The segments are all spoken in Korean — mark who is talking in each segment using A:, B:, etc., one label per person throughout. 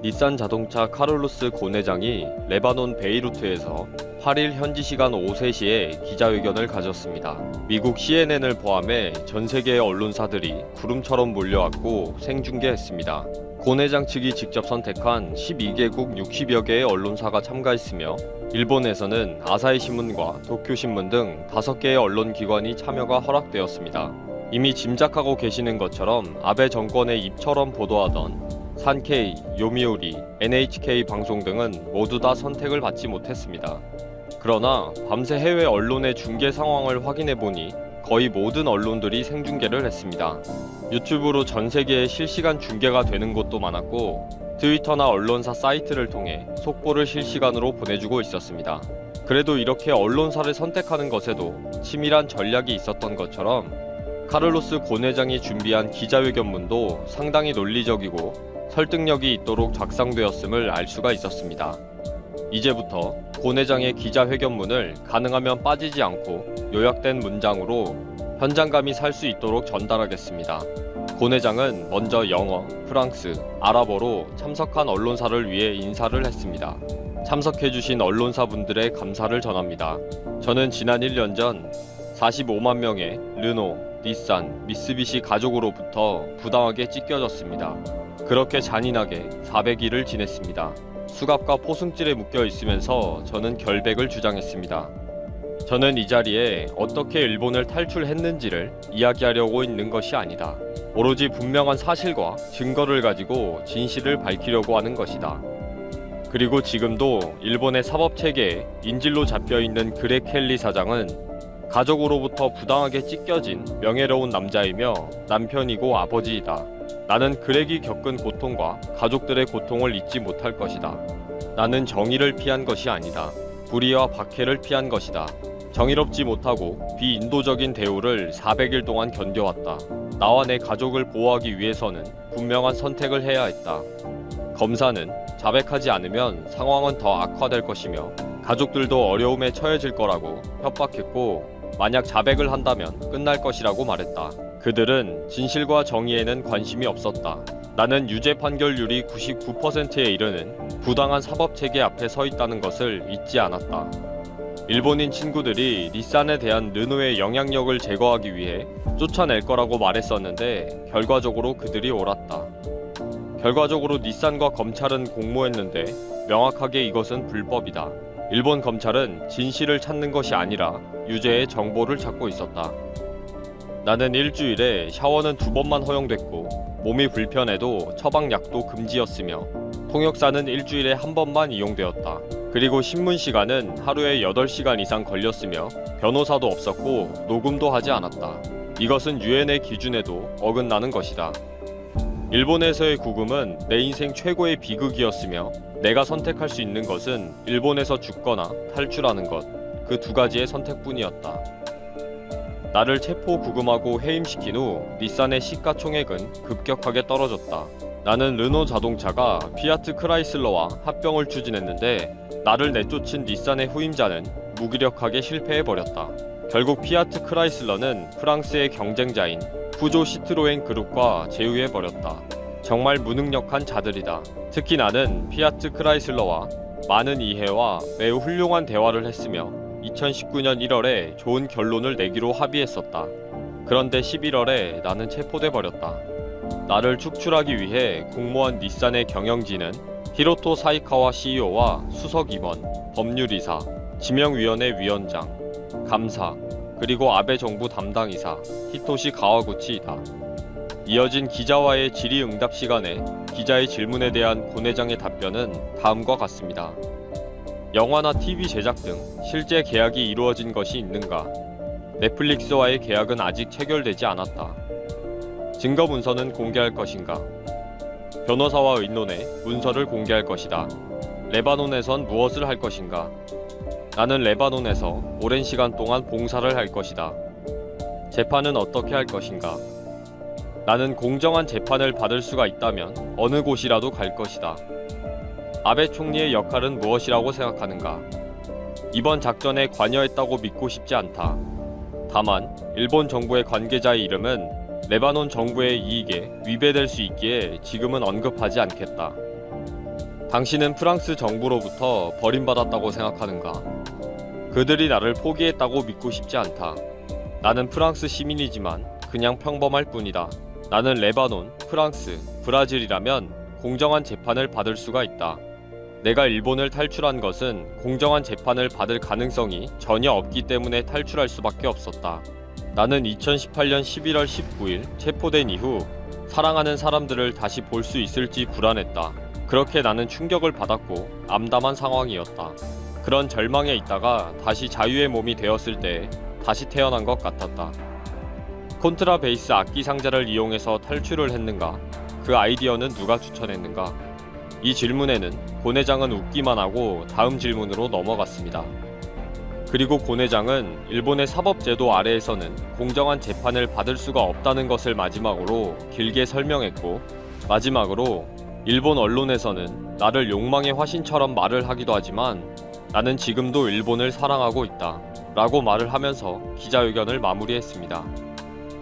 A: 닛산 자동차 카를로스 곤 회장이 레바논 베이루트에서 8일 현지 시간 오후 3시에 기자회견을 가졌습니다. 미국 CNN을 포함해 전 세계의 언론사들이 구름처럼 몰려왔고 생중계했습니다. 곤 회장 측이 직접 선택한 12개국 60여 개의 언론사가 참가했으며 일본에서는 아사히 신문과 도쿄 신문 등 5개의 언론기관이 참여가 허락되었습니다. 이미 짐작하고 계시는 것처럼 아베 정권의 입처럼 보도하던 산케이, 요미우리, NHK 방송 등은 모두 다 선택을 받지 못했습니다. 그러나 밤새 해외 언론의 중계 상황을 확인해보니 거의 모든 언론들이 생중계를 했습니다. 유튜브로 전 세계에 실시간 중계가 되는 곳도 많았고 트위터나 언론사 사이트를 통해 속보를 실시간으로 보내주고 있었습니다. 그래도 이렇게 언론사를 선택하는 것에도 치밀한 전략이 있었던 것처럼 카를로스 곤 회장이 준비한 기자회견문도 상당히 논리적이고 설득력이 있도록 작성되었음을 알 수가 있었습니다. 이제부터 곤 회장의 기자회견문을 가능하면 빠지지 않고 요약된 문장으로 현장감이 살 수 있도록 전달하겠습니다. 곤 회장은 먼저 영어, 프랑스, 아랍어로 참석한 언론사를 위해 인사를 했습니다. 참석해주신 언론사분들의 감사를 전합니다. 저는 지난 1년 전 45만 명의 르노, 닛산, 미쓰비시 가족으로부터 부당하게 찢겨졌습니다. 그렇게 잔인하게 400일을 지냈습니다. 수갑과 포승줄에 묶여 있으면서 저는 결백을 주장했습니다. 저는 이 자리에 어떻게 일본을 탈출했는지를 이야기하려고 있는 것이 아니다. 오로지 분명한 사실과 증거를 가지고 진실을 밝히려고 하는 것이다. 그리고 지금도 일본의 사법체계에 인질로 잡혀있는 그렉 켈리 사장은 가족으로부터 부당하게 찢겨진 명예로운 남자이며 남편이고 아버지이다. 나는 그렉이 겪은 고통과 가족들의 고통을 잊지 못할 것이다. 나는 정의를 피한 것이 아니다. 불의와 박해를 피한 것이다. 정의롭지 못하고 비인도적인 대우를 400일 동안 견뎌왔다. 나와 내 가족을 보호하기 위해서는 분명한 선택을 해야 했다. 검사는 자백하지 않으면 상황은 더 악화될 것이며 가족들도 어려움에 처해질 거라고 협박했고 만약 자백을 한다면 끝날 것이라고 말했다. 그들은 진실과 정의에는 관심이 없었다. 나는 유죄 판결률이 99%에 이르는 부당한 사법체계 앞에 서 있다는 것을 잊지 않았다. 일본인 친구들이 닛산에 대한 르노의 영향력을 제거하기 위해 쫓아낼 거라고 말했었는데 결과적으로 그들이 옳았다. 결과적으로 닛산과 검찰은 공모했는데 명확하게 이것은 불법이다. 일본 검찰은 진실을 찾는 것이 아니라 유죄의 정보를 찾고 있었다. 나는 일주일에 샤워는 2번만 허용됐고 몸이 불편해도 처방약도 금지였으며 통역사는 일주일에 1번만 이용되었다. 그리고 신문 시간은 하루에 8시간 이상 걸렸으며 변호사도 없었고 녹음도 하지 않았다. 이것은 유엔의 기준에도 어긋나는 것이다. 일본에서의 구금은 내 인생 최고의 비극이었으며 내가 선택할 수 있는 것은 일본에서 죽거나 탈출하는 것, 그 2가지의 선택뿐이었다. 나를 체포 구금하고 해임시킨 후 닛산의 시가총액은 급격하게 떨어졌다. 나는 르노 자동차가 피아트 크라이슬러와 합병을 추진했는데 나를 내쫓은 닛산의 후임자는 무기력하게 실패해버렸다. 결국 피아트 크라이슬러는 프랑스의 경쟁자인 푸조 시트로엔 그룹과 제휴해버렸다. 정말 무능력한 자들이다. 특히 나는 피아트 크라이슬러와 많은 이해와 매우 훌륭한 대화를 했으며 2019년 1월에 좋은 결론을 내기로 합의했었다. 그런데 11월에 나는 체포돼 버렸다. 나를 축출하기 위해 공모한 닛산의 경영진은 히로토 사이카와 CEO와 수석 임원, 법률이사, 지명위원회 위원장, 감사, 그리고 아베 정부 담당이사 히토시 가와구치이다. 이어진 기자와의 질의응답 시간에 기자의 질문에 대한 곤 회장의 답변은 다음과 같습니다. 영화나 TV 제작 등 실제 계약이 이루어진 것이 있는가? 넷플릭스와의 계약은 아직 체결되지 않았다. 증거 문서는 공개할 것인가? 변호사와 의논해 문서를 공개할 것이다. 레바논에선 무엇을 할 것인가? 나는 레바논에서 오랜 시간 동안 봉사를 할 것이다. 재판은 어떻게 할 것인가? 나는 공정한 재판을 받을 수가 있다면 어느 곳이라도 갈 것이다. 아베 총리의 역할은 무엇이라고 생각하는가? 이번 작전에 관여했다고 믿고 싶지 않다. 다만 일본 정부의 관계자의 이름은 레바논 정부의 이익에 위배될 수 있기에 지금은 언급하지 않겠다. 당신은 프랑스 정부로부터 버림받았다고 생각하는가? 그들이 나를 포기했다고 믿고 싶지 않다. 나는 프랑스 시민이지만 그냥 평범할 뿐이다. 나는 레바논, 프랑스, 브라질이라면 공정한 재판을 받을 수가 있다. 내가 일본을 탈출한 것은 공정한 재판을 받을 가능성이 전혀 없기 때문에 탈출할 수밖에 없었다. 나는 2018년 11월 19일 체포된 이후 사랑하는 사람들을 다시 볼 수 있을지 불안했다. 그렇게 나는 충격을 받았고 암담한 상황이었다. 그런 절망에 있다가 다시 자유의 몸이 되었을 때 다시 태어난 것 같았다. 콘트라베이스 악기 상자를 이용해서 탈출을 했는가? 그 아이디어는 누가 추천했는가? 이 질문에는 고 내장은 웃기만 하고 다음 질문으로 넘어갔습니다. 그리고 고 내장은 일본의 사법제도 아래에서는 공정한 재판을 받을 수가 없다는 것을 마지막으로 길게 설명했고, 마지막으로 일본 언론에서는 나를 욕망의 화신처럼 말을 하기도 하지만 나는 지금도 일본을 사랑하고 있다 라고 말을 하면서 기자회견을 마무리했습니다.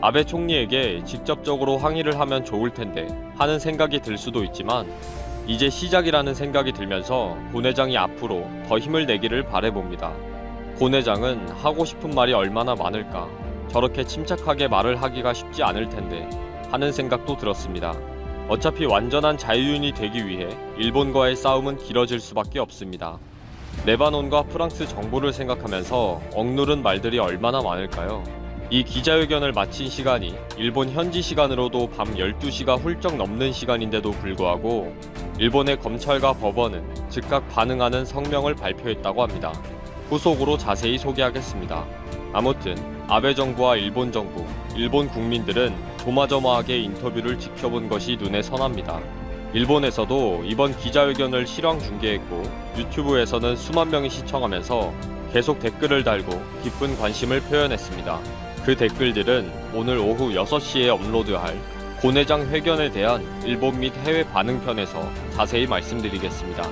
A: 아베 총리에게 직접적으로 항의를 하면 좋을 텐데 하는 생각이 들 수도 있지만 이제 시작이라는 생각이 들면서 고 내장이 앞으로 더 힘을 내기를 바라봅니다. 고 내장은 하고 싶은 말이 얼마나 많을까? 저렇게 침착하게 말을 하기가 쉽지 않을 텐데 하는 생각도 들었습니다. 어차피 완전한 자유인이 되기 위해 일본과의 싸움은 길어질 수밖에 없습니다. 레바논과 프랑스 정부를 생각하면서 억누른 말들이 얼마나 많을까요? 이 기자회견을 마친 시간이 일본 현지 시간으로도 밤 12시가 훌쩍 넘는 시간인데도 불구하고 일본의 검찰과 법원은 즉각 반응하는 성명을 발표했다고 합니다. 후속으로 자세히 소개하겠습니다. 아무튼 아베 정부와 일본 정부, 일본 국민들은 조마조마하게 인터뷰를 지켜본 것이 눈에 선합니다. 일본에서도 이번 기자회견을 실황 중계했고 유튜브에서는 수만 명이 시청하면서 계속 댓글을 달고 깊은 관심을 표현했습니다. 그 댓글들은 오늘 오후 6시에 업로드할 고 내장 회견에 대한 일본 및 해외 반응편에서 자세히 말씀드리겠습니다.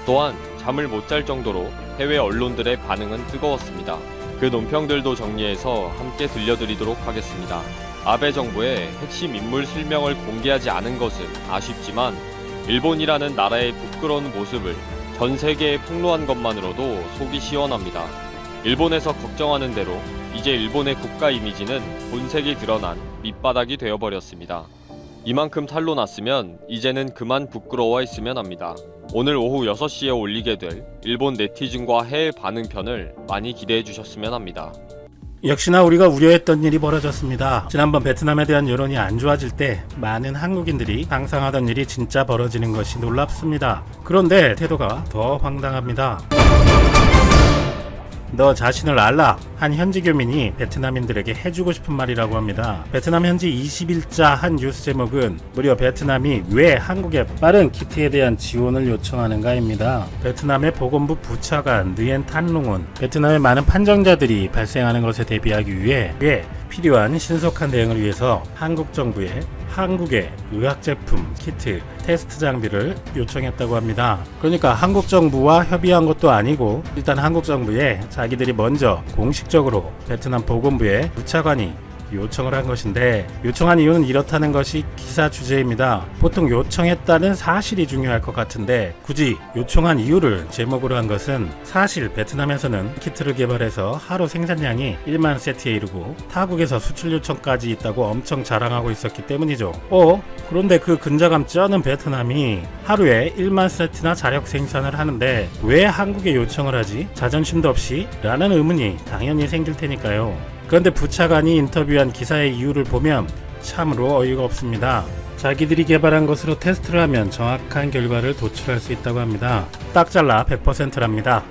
A: 또한 잠을 못 잘 정도로 해외 언론들의 반응은 뜨거웠습니다. 그 논평들도 정리해서 함께 들려드리도록 하겠습니다. 아베 정부의 핵심 인물 실명을 공개하지 않은 것은 아쉽지만 일본이라는 나라의 부끄러운 모습을 전 세계에 폭로한 것만으로도 속이 시원합니다. 일본에서 걱정하는 대로 이제 일본의 국가 이미지는 본색이 드러난 밑바닥이 되어버렸습니다. 이만큼 탄로났으면 이제는 그만 부끄러워했으면 합니다. 오늘 오후 6시에 올리게 될 일본 네티즌과 해외 반응편을 많이 기대해 주셨으면 합니다.
B: 역시나 우리가 우려했던 일이 벌어졌습니다. 지난번 베트남에 대한 여론이 안 좋아질 때 많은 한국인들이 상상하던 일이 진짜 벌어지는 것이 놀랍습니다. 그런데 태도가 더 황당합니다. 너 자신을 알라! 한 현지 교민이 베트남인들에게 해주고 싶은 말이라고 합니다. 베트남 현지 20일자 한 뉴스 제목은 무려 베트남이 왜 한국에 빠른 키트에 대한 지원을 요청하는가입니다. 베트남의 보건부 부차관 느엔 탄롱은 베트남의 많은 판정자들이 발생하는 것에 대비하기 위해 필요한 신속한 대응을 위해서 한국 정부에 한국의 의학제품, 키트, 테스트 장비를 요청했다고 합니다. 그러니까 한국 정부와 협의한 것도 아니고 일단 한국 정부에 자기들이 먼저 공식적으로 베트남 보건부에 부차관이 요청을 한 것인데, 요청한 이유는 이렇다는 것이 기사 주제입니다. 보통 요청했다는 사실이 중요할 것 같은데 굳이 요청한 이유를 제목으로 한 것은 사실 베트남에서는 키트를 개발해서 하루 생산량이 1만 세트에 이르고 타국에서 수출 요청까지 있다고 엄청 자랑하고 있었기 때문이죠. 그런데 그 근자감 쩌는 베트남이 하루에 1만 세트나 자력 생산을 하는데 왜 한국에 요청을 하지? 자존심도 없이? 라는 의문이 당연히 생길 테니까요. 그런데 부차관이 인터뷰한 기사의 이유를 보면 참으로 어이가 없습니다. 자기들이 개발한 것으로 테스트를 하면 정확한 결과를 도출할 수 있다고 합니다. 딱 잘라 100%랍니다.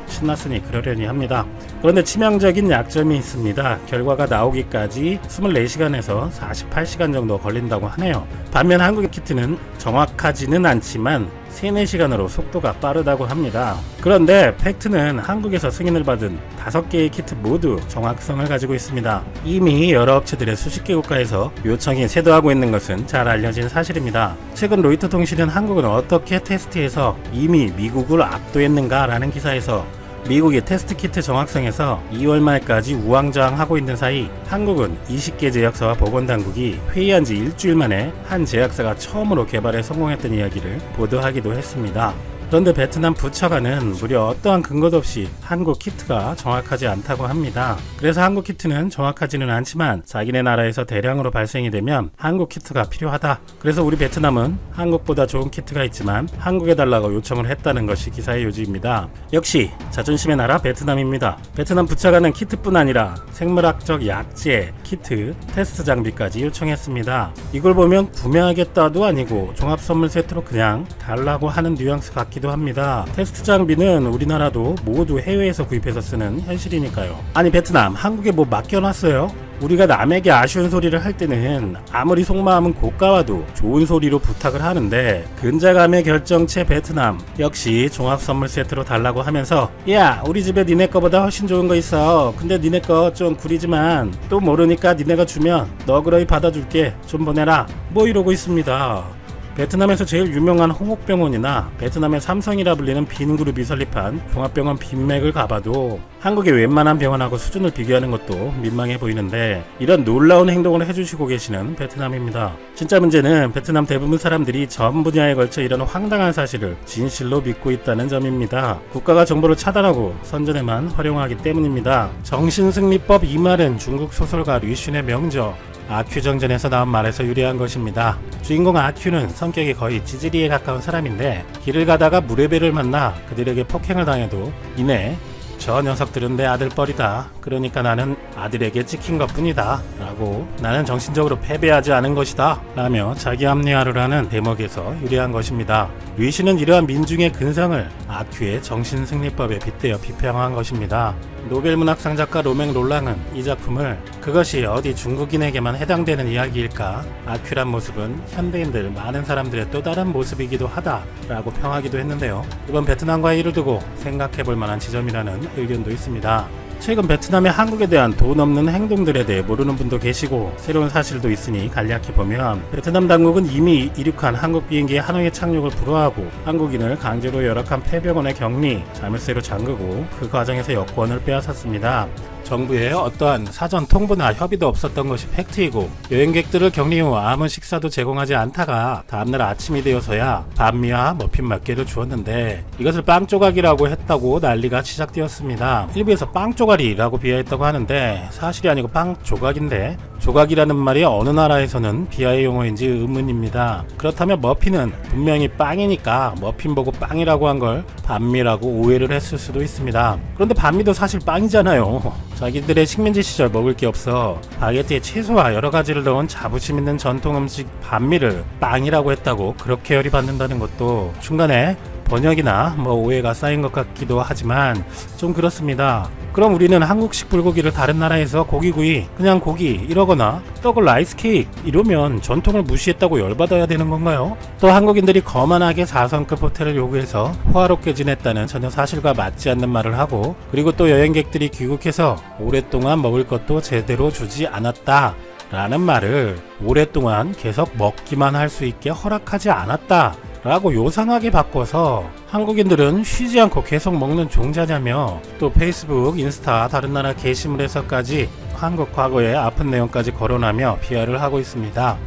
B: 신났으니 그러려니 합니다. 그런데 치명적인 약점이 있습니다. 결과가 나오기까지 24시간에서 48시간 정도 걸린다고 하네요. 반면 한국의 키트는 정확하지는 않지만 3-4시간으로 속도가 빠르다고 합니다. 그런데 팩트는 한국에서 승인을 받은 5개의 키트 모두 정확성을 가지고 있습니다. 이미 여러 업체들의 수십 개 국가에서 요청이 쇄도하고 있는 것은 잘 알려진 사실입니다. 최근 로이터 통신은 한국은 어떻게 테스트해서 이미 미국을 압도했는가 라는 기사에서 미국이 테스트 키트 정확성에서 2월 말까지 우왕좌왕하고 있는 사이 한국은 20개 제약사와 보건당국이 회의한 지 일주일 만에 한 제약사가 처음으로 개발에 성공했던 이야기를 보도하기도 했습니다. 그런데 베트남 부처가는 무려 어떠한 근거도 없이 한국 키트가 정확하지 않다고 합니다. 그래서 한국 키트는 정확하지는 않지만 자기네 나라에서 대량으로 발생이 되면 한국 키트가 필요하다. 그래서 우리 베트남은 한국보다 좋은 키트가 있지만 한국에 달라고 요청을 했다는 것이 기사의 요지입니다. 역시 자존심의 나라 베트남입니다. 베트남 부처가는 키트뿐 아니라 생물학적 약제, 키트, 테스트 장비까지 요청했습니다. 이걸 보면 구매하겠다도 아니고 종합 선물 세트로 그냥 달라고 하는 뉘앙스 같기도 합니다. 테스트 장비는 우리나라도 모두 해외에서 구입해서 쓰는 현실이니까요. 아니 베트남 한국에 뭐 맡겨놨어요? 우리가 남에게 아쉬운 소리를 할 때는 아무리 속마음은 고가와도 좋은 소리로 부탁을 하는데 근자감의 결정체 베트남 역시 종합 선물 세트로 달라고 하면서 야 우리 집에 니네 거보다 훨씬 좋은 거 있어. 근데 니네 거 좀 구리지만 또 모르니까 니네가 주면 너그러이 받아줄게. 좀 보내라. 뭐 이러고 있습니다. 베트남에서 제일 유명한 홍옥병원이나 베트남의 삼성이라 불리는 빈그룹이 설립한 종합병원 빈맥을 가봐도 한국의 웬만한 병원하고 수준을 비교하는 것도 민망해 보이는데 이런 놀라운 행동을 해주시고 계시는 베트남입니다. 진짜 문제는 베트남 대부분 사람들이 전 분야에 걸쳐 이런 황당한 사실을 진실로 믿고 있다는 점입니다. 국가가 정보를 차단하고 선전에만 활용하기 때문입니다. 정신승리법 이 말은 중국 소설가 류슌의 명저 아큐정전에서 나온 말에서 유래한 것입니다. 주인공 아큐는 성격이 거의 찌질이에 가까운 사람인데 길을 가다가 무례배를 만나 그들에게 폭행을 당해도 이내 저 녀석들은 내 아들 뻘이다. 그러니까 나는 아들에게 찍힌 것뿐이다. 라고 나는 정신적으로 패배하지 않은 것이다. 라며 자기 합리화를 하는 대목에서 유래한 것입니다. 류시는 이러한 민중의 근성을 아큐의 정신승리법에 빗대어 비평한 것입니다. 노벨문학상 작가 로맹 롤랑은 이 작품을 그것이 어디 중국인에게만 해당되는 이야기일까? 아큐란 모습은 현대인들 많은 사람들의 또 다른 모습이기도 하다 라고 평하기도 했는데요. 이번 베트남과의 일을 두고 생각해볼 만한 지점이라는 의견도 있습니다. 최근 베트남의 한국에 대한 돈 없는 행동들에 대해 모르는 분도 계시고 새로운 사실도 있으니 간략히 보면 베트남 당국은 이미 이륙한 한국 비행기의 하노이에 착륙을 불허하고 한국인을 강제로 열악한 폐병원에 격리, 자물쇠로 잠그고 그 과정에서 여권을 빼앗았습니다. 정부의 어떠한 사전 통보나 협의도 없었던 것이 팩트이고 여행객들을 격리 후 아무 식사도 제공하지 않다가 다음날 아침이 되어서야 반미와 머핀 몇 개를 주었는데 이것을 빵 조각이라고 했다고 난리가 시작되었습니다. 일부에서 빵 조각이라고 비하했다고 하는데 사실이 아니고 빵 조각인데 조각이라는 말이 어느 나라에서는 비하의 용어인지 의문입니다. 그렇다면 머핀은 분명히 빵이니까 머핀 보고 빵이라고 한 걸 반미라고 오해를 했을 수도 있습니다. 그런데 반미도 사실 빵이잖아요. 자기들의 식민지 시절 먹을 게 없어 바게트에 채소와 여러 가지를 넣은 자부심 있는 전통 음식 반미를 빵이라고 했다고 그렇게 열이받는다는 것도 중간에 번역이나 오해가 쌓인 것 같기도 하지만 좀 그렇습니다. 그럼 우리는 한국식 불고기를 다른 나라에서 고기구이, 그냥 고기 이러거나 떡을 라이스 케이크 이러면 전통을 무시했다고 열받아야 되는 건가요? 또 한국인들이 거만하게 4성급 호텔을 요구해서 호화롭게 지냈다는 전혀 사실과 맞지 않는 말을 하고 그리고 또 여행객들이 귀국해서 오랫동안 먹을 것도 제대로 주지 않았다 라는 말을 오랫동안 계속 먹기만 할 수 있게 허락하지 않았다 라고 요상하게 바꿔서 한국인들은 쉬지 않고 계속 먹는 종자냐며 또 페이스북, 인스타, 다른 나라 게시물에서까지 한국 과거의 아픈 내용까지 거론하며 비하를 하고 있습니다.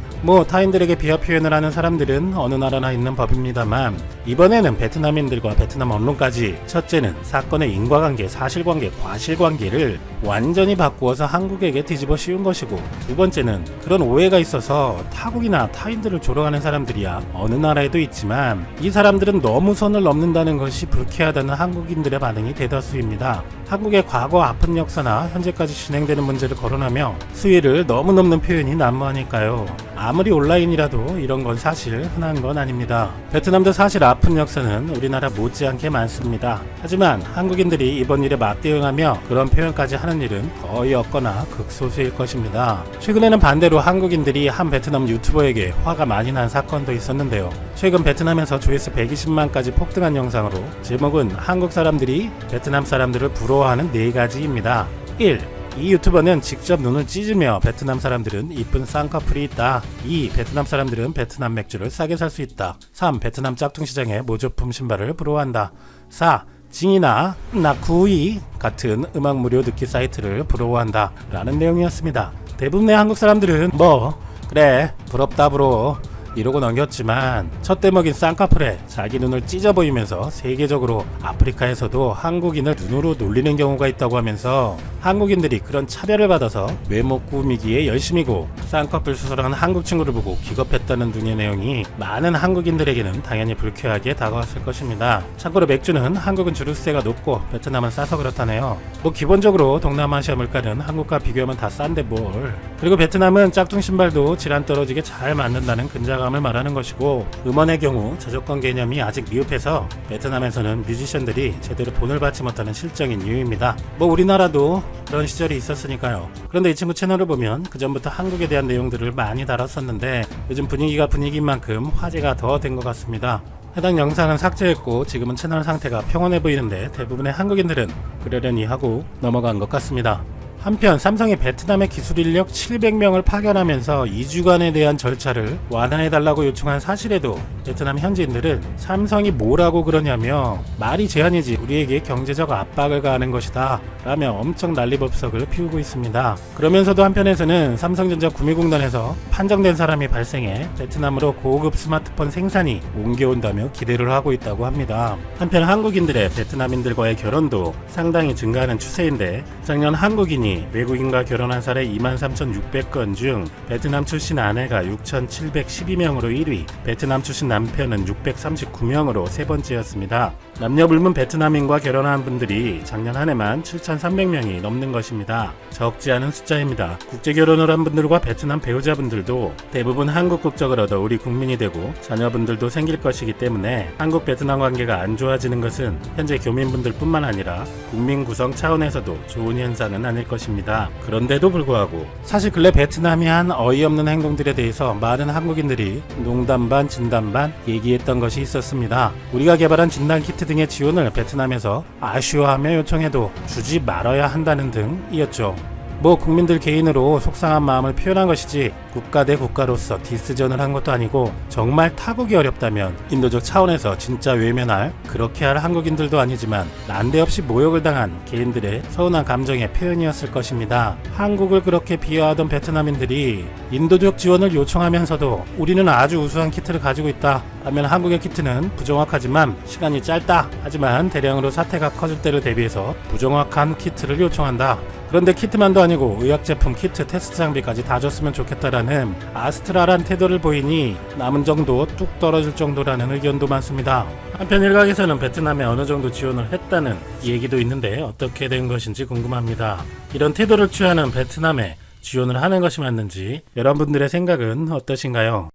B: 타인들에게 비하 표현을 하는 사람들은 어느 나라나 있는 법입니다만 이번에는 베트남인들과 베트남 언론까지 첫째는 사건의 인과관계, 사실관계, 과실관계를 완전히 바꾸어서 한국에게 뒤집어 씌운 것이고 두 번째는 그런 오해가 있어서 타국이나 타인들을 조롱하는 사람들이야 어느 나라에도 있지만 이 사람들은 너무 선을 넘는다는 것이 불쾌하다는 한국인들의 반응이 대다수입니다. 한국의 과거 아픈 역사나 현재까지 진행되는 문제를 거론하며 수위를 너무 넘는 표현이 난무하니까요. 아무리 온라인이라도 이런 건 사실 흔한 건 아닙니다. 베트남도 사실 아픈 역사는 우리나라 못지않게 많습니다. 하지만 한국인들이 이번 일에 맞대응하며 그런 표현까지 하는 일은 거의 없거나 극소수일 것입니다. 최근에는 반대로 한국인들이 한 베트남 유튜버에게 화가 많이 난 사건도 있었는데요. 최근 베트남에서 조회수 120만까지 폭등한 영상으로 제목은 한국 사람들이 베트남 사람들을 부러워하는 4가지입니다. 1. 이 유튜버는 직접 눈을 찢으며 베트남 사람들은 이쁜 쌍꺼풀이 있다. 2. 베트남 사람들은 베트남 맥주를 싸게 살 수 있다. 3. 베트남 짝퉁시장의 모조품 신발을 부러워한다. 4. 징이나 나쿠이 같은 음악 무료 듣기 사이트를 부러워한다 라는 내용이었습니다. 대부분의 한국 사람들은 그래 부럽다 부러워 이러고 넘겼지만 첫 대목인 쌍꺼풀에 자기 눈을 찢어 보이면서 세계적으로 아프리카에서도 한국인을 눈으로 놀리는 경우가 있다고 하면서 한국인들이 그런 차별을 받아서 외모 꾸미기에 열심이고 쌍꺼풀 수술한 한국 친구를 보고 기겁했다는 등의 내용이 많은 한국인들에게는 당연히 불쾌하게 다가왔을 것입니다. 참고로 맥주는 한국은 주류세가 높고 베트남은 싸서 그렇다네요. 뭐 기본적으로 동남아시아 물가는 한국과 비교하면 다 싼데 뭘. 그리고 베트남은 짝퉁 신발도 질환 떨어지게 잘 만든다는 근자감을 말하는 것이고, 음원의 경우 저작권 개념이 아직 미흡해서 베트남에서는 뮤지션들이 제대로 돈을 받지 못하는 실정인 이유입니다. 뭐 우리나라도 그런 시절이 있었으니까요. 그런데 이 친구 채널을 보면 그전부터 한국에 대한 내용들을 많이 다뤘었는데 요즘 분위기가 분위기인 만큼 화제가 더 된 것 같습니다. 해당 영상은 삭제했고 지금은 채널 상태가 평온해 보이는데 대부분의 한국인들은 그러려니 하고 넘어간 것 같습니다. 한편 삼성이 베트남의 기술 인력 700명을 파견하면서 2주간에 대한 절차를 완화해달라고 요청한 사실에도 베트남 현지인들은 삼성이 뭐라고 그러냐며 말이 제한이지 우리에게 경제적 압박을 가하는 것이다 라며 엄청 난리법석을 피우고 있습니다. 그러면서도 한편에서는 삼성전자 구미공단에서 판정된 사람이 발생해 베트남으로 고급 스마트폰 생산이 옮겨온다며 기대를 하고 있다고 합니다. 한편 한국인들의 베트남인들과의 결혼도 상당히 증가하는 추세인데 작년 한국인이 외국인과 결혼한 사례 23,600건 중 베트남 출신 아내가 6,712명으로 1위, 베트남 출신 남편은 639명으로 세 번째였습니다. 남녀 불문 베트남인과 결혼한 분들이 작년 한 해만 7,300명이 넘는 것입니다. 적지 않은 숫자입니다. 국제 결혼을 한 분들과 베트남 배우자분들도 대부분 한국 국적을 얻어 우리 국민이 되고 자녀분들도 생길 것이기 때문에 한국 베트남 관계가 안 좋아지는 것은 현재 교민분들 뿐만 아니라 국민 구성 차원에서도 좋은 현상은 아닐 것입니다. 그런데도 불구하고 사실 근래 베트남이 한 어이없는 행동들에 대해서 많은 한국인들이 농담 반 진담 반 얘기했던 것이 있었습니다. 우리가 개발한 진단키트 등의 지원을 베트남에서 아쉬워하며 요청해도 주지 말아야 한다는 등이었죠. 뭐 국민들 개인으로 속상한 마음을 표현한 것이지 국가 대 국가로서 디스전을 한 것도 아니고 정말 타국이 어렵다면 인도적 차원에서 진짜 외면할 그렇게 할 한국인들도 아니지만 난데없이 모욕을 당한 개인들의 서운한 감정의 표현이었을 것입니다. 한국을 그렇게 비하하던 베트남인들이 인도적 지원을 요청하면서도 우리는 아주 우수한 키트를 가지고 있다 하면 한국의 키트는 부정확하지만 시간이 짧다 하지만 대량으로 사태가 커질 때를 대비해서 부정확한 키트를 요청한다. 그런데 키트만도 아니고 의약제품 키트 테스트 장비까지 다 줬으면 좋겠다라는 아스트랄한 태도를 보이니 남은 정도 뚝 떨어질 정도라는 의견도 많습니다. 한편 일각에서는 베트남에 어느 정도 지원을 했다는 얘기도 있는데 어떻게 된 것인지 궁금합니다. 이런 태도를 취하는 베트남에 지원을 하는 것이 맞는지 여러분들의 생각은 어떠신가요?